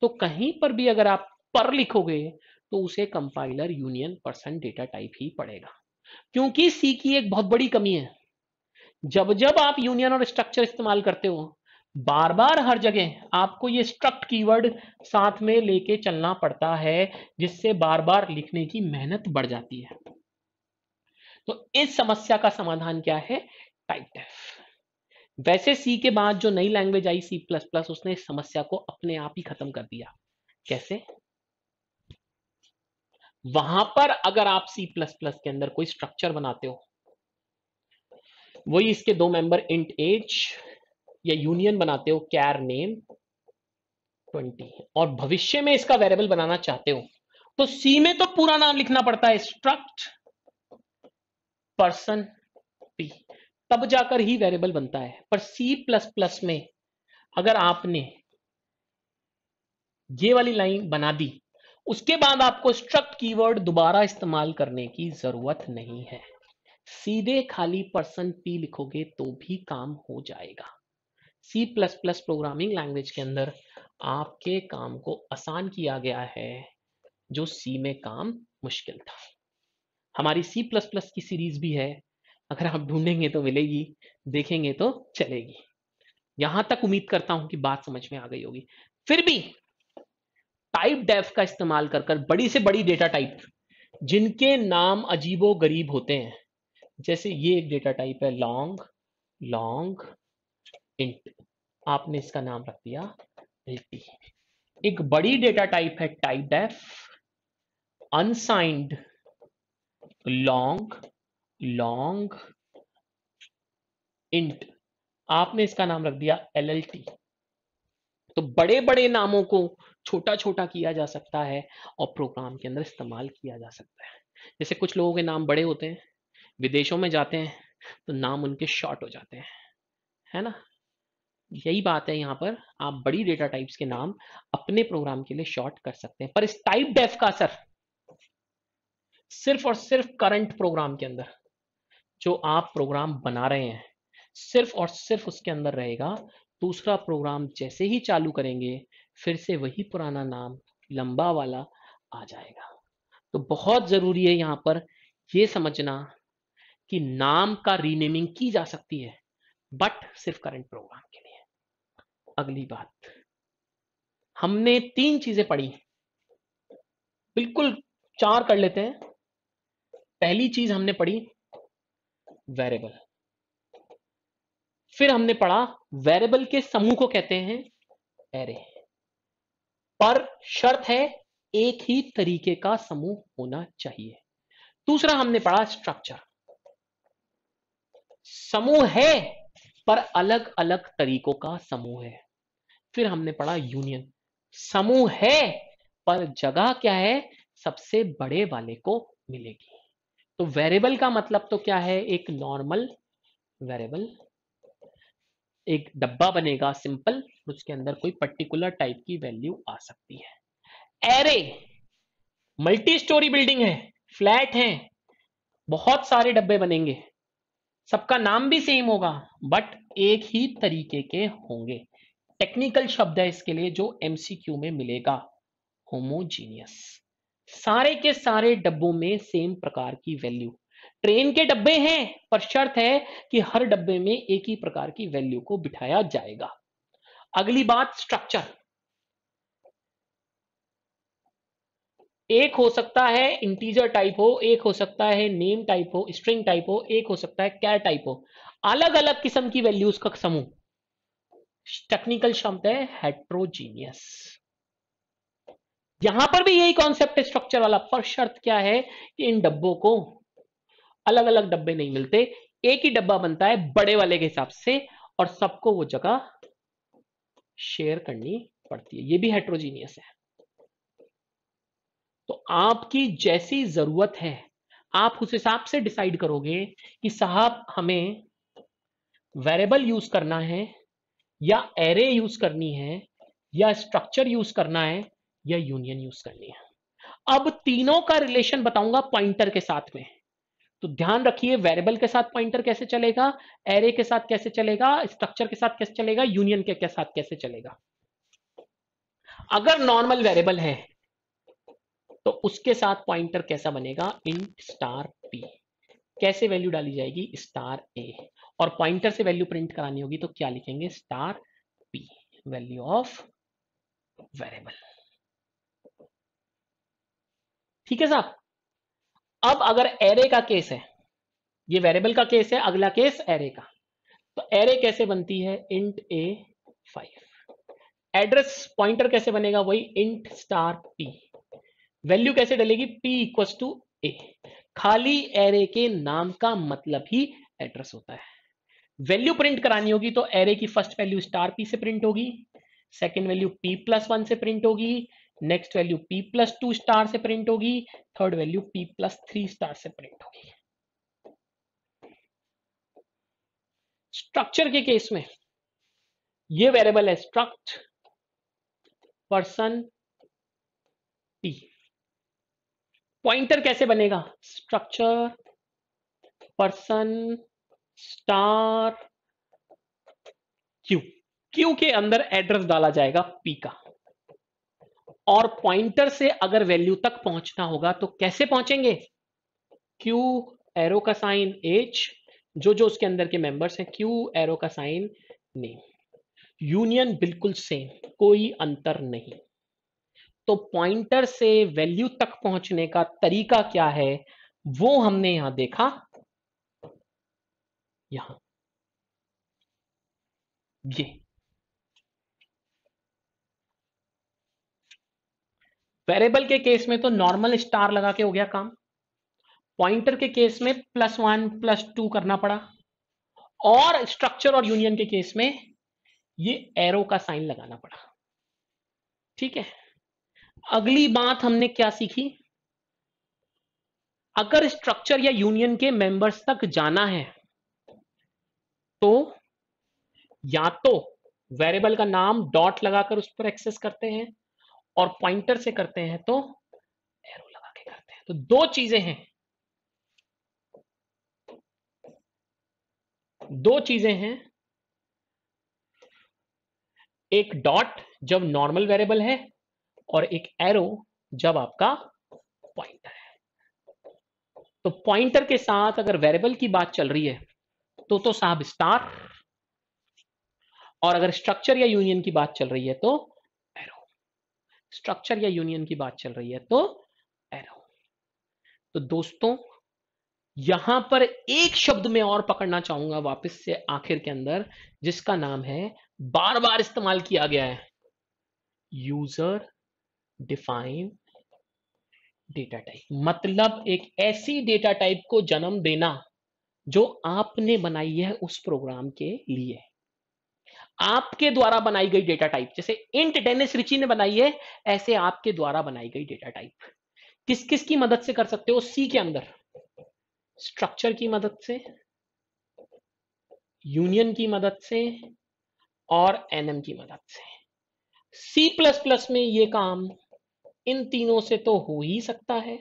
[SPEAKER 1] तो कहीं पर भी अगर आप पर लिखोगे तो उसे compiler union person data type ही पड़ेगा। क्योंकि सी की एक बहुत बड़ी कमी है, जब जब आप यूनियन और स्ट्रक्चर इस्तेमाल करते हो, बार बार हर जगह आपको ये स्ट्रक्ट कीवर्ड साथ में लेके चलना पड़ता है, जिससे बार बार लिखने की मेहनत बढ़ जाती है। तो इस समस्या का समाधान क्या है? Typedef. वैसे सी के बाद जो नई लैंग्वेज आई सी प्लस प्लस, उसने इस समस्या को अपने आप ही खत्म कर दिया। कैसे? वहां पर अगर आप सी प्लस प्लस के अंदर कोई स्ट्रक्चर बनाते हो, वही इसके 2 मेंबर इंट एज या यूनियन बनाते हो कैर नेम 20, और भविष्य में इसका वेरिएबल बनाना चाहते हो, तो सी में तो पूरा नाम लिखना पड़ता है, स्ट्रक्ट पर्सन पी, तब जाकर ही वेरिएबल बनता है। पर सी प्लस प्लस में अगर आपने ये वाली लाइन बना दी, उसके बाद आपको स्ट्रक्ट कीवर्ड दोबारा इस्तेमाल करने की जरूरत नहीं है, सीधे खाली पर्सन पी लिखोगे तो भी काम हो जाएगा। C plus plus programming language के अंदर आपके काम को आसान किया गया है, जो सी में काम मुश्किल था। हमारी सी प्लस प्लस की सीरीज भी है, अगर आप ढूंढेंगे तो मिलेगी, देखेंगे तो चलेगी। यहां तक उम्मीद करता हूं कि बात समझ में आ गई होगी। फिर भी टाइप डेफ का इस्तेमाल कर बड़ी से बड़ी डेटा टाइप जिनके नाम अजीबो गरीब होते हैं, जैसे ये एक डेटा टाइप है लॉन्ग लॉन्ग इंट, आपने इसका नाम रख दिया एलटी। एक बड़ी डेटा टाइप है typedef unsigned long long int, आपने इसका नाम रख दिया एलएलटी। तो बड़े बड़े नामों को छोटा छोटा किया जा सकता है और प्रोग्राम के अंदर इस्तेमाल किया जा सकता है। जैसे कुछ लोगों के नाम बड़े होते हैं, विदेशों में जाते हैं तो नाम उनके शॉर्ट हो जाते हैं, है ना? यही बात है, यहाँ पर आप बड़ी डेटा टाइप्स के नाम अपने प्रोग्राम के लिए शॉर्ट कर सकते हैं। पर इस टाइप डेफ का असर सिर्फ और सिर्फ करंट प्रोग्राम के अंदर, जो आप प्रोग्राम बना रहे हैं सिर्फ और सिर्फ उसके अंदर रहेगा। दूसरा प्रोग्राम जैसे ही चालू करेंगे फिर से वही पुराना नाम लंबा वाला आ जाएगा। तो बहुत जरूरी है यहां पर यह समझना कि नाम का रीनेमिंग की जा सकती है बट सिर्फ करंट प्रोग्राम के लिए। अगली बात, हमने 3 चीजें पढ़ी, बिल्कुल 4 कर लेते हैं। पहली चीज हमने पढ़ी वेरिएबल, फिर हमने पढ़ा वेरिएबल के समूह को कहते हैं एरे, पर शर्त है एक ही तरीके का समूह होना चाहिए। दूसरा हमने पढ़ा स्ट्रक्चर, समूह है पर अलग अलग तरीकों का समूह है। फिर हमने पढ़ा यूनियन, समूह है पर जगह क्या है, सबसे बड़े वाले को मिलेगी। तो वेरिएबल का मतलब तो क्या है, एक नॉर्मल वेरिएबल, एक डब्बा बनेगा सिंपल, उसके अंदर कोई पर्टिकुलर टाइप की वैल्यू आ सकती है। एरे मल्टी स्टोरी बिल्डिंग है, फ्लैट है, बहुत सारे डब्बे बनेंगे, सबका नाम भी सेम होगा बट एक ही तरीके के होंगे। टेक्निकल शब्द है इसके लिए जो एमसीक्यू में मिलेगा, होमोजीनियस। सारे के सारे डब्बों में सेम प्रकार की वैल्यू। ट्रेन के डब्बे हैं पर शर्त है कि हर डब्बे में एक ही प्रकार की वैल्यू को बिठाया जाएगा। अगली बात स्ट्रक्चर, एक हो सकता है इंटीजर टाइप हो, एक हो सकता है नेम टाइप हो, स्ट्रिंग टाइप हो, एक हो सकता है कैर टाइप हो, अलग अलग किस्म की वैल्यूज का समूह। टेक्निकल शब्द है हेट्रोजीनियस। यहां पर भी यही कॉन्सेप्ट है स्ट्रक्चर वाला, पर शर्त क्या है कि इन डब्बों को अलग अलग डब्बे नहीं मिलते, एक ही डब्बा बनता है बड़े वाले के हिसाब से और सबको वो जगह शेयर करनी पड़ती है। ये भी हेट्रोजीनियस है। तो आपकी जैसी जरूरत है आप उस हिसाब से डिसाइड करोगे कि साहब हमें वेरिएबल यूज करना है या एरे यूज करनी है या स्ट्रक्चर यूज करना है या यूनियन यूज करनी है। अब तीनों का रिलेशन बताऊंगा पॉइंटर के साथ में, तो ध्यान रखिए वेरिएबल के साथ पॉइंटर कैसे चलेगा, एरे के साथ कैसे चलेगा, स्ट्रक्चर के साथ कैसे चलेगा, यूनियन के साथ कैसे चलेगा। अगर नॉर्मल वेरिएबल है तो उसके साथ पॉइंटर कैसा बनेगा, इंट स्टार पी। कैसे वैल्यू डाली जाएगी, स्टार ए, और पॉइंटर से वैल्यू प्रिंट करानी होगी तो क्या लिखेंगे, star P, value of variable. ठीक है साहब। अब अगर एरे का केस है, ये वेरिएबल का केस है, अगला केस एरे का। तो एरे कैसे बनती है, इंट ए 5। एड्रेस पॉइंटर कैसे बनेगा, वही इंट स्टार पी। वैल्यू कैसे डलेगी, p इक्वल टू ए। खाली एरे के नाम का मतलब ही एड्रेस होता है। वैल्यू प्रिंट करानी होगी तो एरे की फर्स्ट वैल्यू स्टार पी से प्रिंट होगी, सेकेंड वैल्यू p+1 से प्रिंट होगी, नेक्स्ट वैल्यू p+2 स्टार से प्रिंट होगी, थर्ड वैल्यू p+3 स्टार से प्रिंट होगी। स्ट्रक्चर के केस में ये वेरिएबल है स्ट्रक्ट पर्सन p। पॉइंटर कैसे बनेगा, structure person star Q. Q के अंदर एड्रेस डाला जाएगा p का, और पॉइंटर से अगर वैल्यू तक पहुंचना होगा तो कैसे पहुंचेंगे, क्यू एरो का साइन h, जो जो उसके अंदर के मेंबर्स हैं, क्यू एरो का साइन नेम। यूनियन बिल्कुल सेम, कोई अंतर नहीं। तो पॉइंटर से वैल्यू तक पहुंचने का तरीका क्या है वो हमने यहां देखा। यहां ये वेरिएबल के केस में तो नॉर्मल स्टार लगा के हो गया काम, पॉइंटर के केस में +1 +2 करना पड़ा, और स्ट्रक्चर और यूनियन के केस में ये एरो का साइन लगाना पड़ा। ठीक है। अगली बात हमने क्या सीखी, अगर स्ट्रक्चर या यूनियन के मेंबर्स तक जाना है तो या तो वेरिएबल का नाम डॉट लगाकर उस पर एक्सेस करते हैं, और पॉइंटर से करते हैं तो एरो लगा के करते हैं। तो दो चीजें हैं, दो चीजें हैं, एक डॉट जब नॉर्मल वेरिएबल है और एक एरो जब आपका पॉइंटर है। तो पॉइंटर के साथ अगर वेरिएबल की बात चल रही है तो साहब स्टार, और अगर स्ट्रक्चर या यूनियन की बात चल रही है तो एरो। स्ट्रक्चर या यूनियन की बात चल रही है तो एरो। तो दोस्तों यहां पर एक शब्द में और पकड़ना चाहूंगा वापस से आखिर के अंदर, जिसका नाम है, बार बार इस्तेमाल किया गया है, यूजर डिफाइंड डेटा टाइप। मतलब एक ऐसी डेटा टाइप को जन्म देना जो आपने बनाई है उस प्रोग्राम के लिए, आपके द्वारा बनाई गई डेटा टाइप। जैसे इंट डेनिस रिची ने बनाई है, ऐसे आपके द्वारा बनाई गई डेटा टाइप किस किस की मदद से कर सकते हो? सी के अंदर स्ट्रक्चर की मदद से, यूनियन की मदद से, और एनएम की मदद से। सी प्लस प्लस में ये काम इन तीनों से तो हो ही सकता है।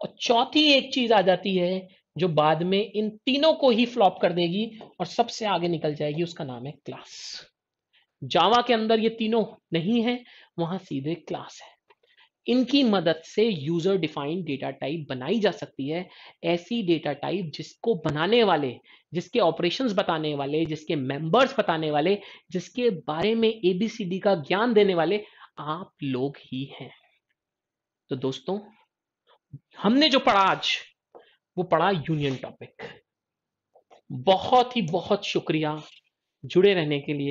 [SPEAKER 1] और चौथी एक चीज आ जाती है जो बाद में इन तीनों को ही फ्लॉप कर देगी और सबसे आगे निकल जाएगी, उसका नाम है क्लास। जावा के अंदर ये तीनों नहीं है, वहां सीधे क्लास है। इनकी मदद से यूजर डिफाइंड डेटा टाइप बनाई जा सकती है। ऐसी डेटा टाइप जिसको बनाने वाले, जिसके ऑपरेशंस बताने वाले, जिसके मेंबर्स बताने वाले, जिसके बारे में एबीसीडी का ज्ञान देने वाले आप लोग ही हैं। तो दोस्तों हमने जो पढ़ा आज वो पढ़ा यूनियन टॉपिक। बहुत ही बहुत शुक्रिया जुड़े रहने के लिए।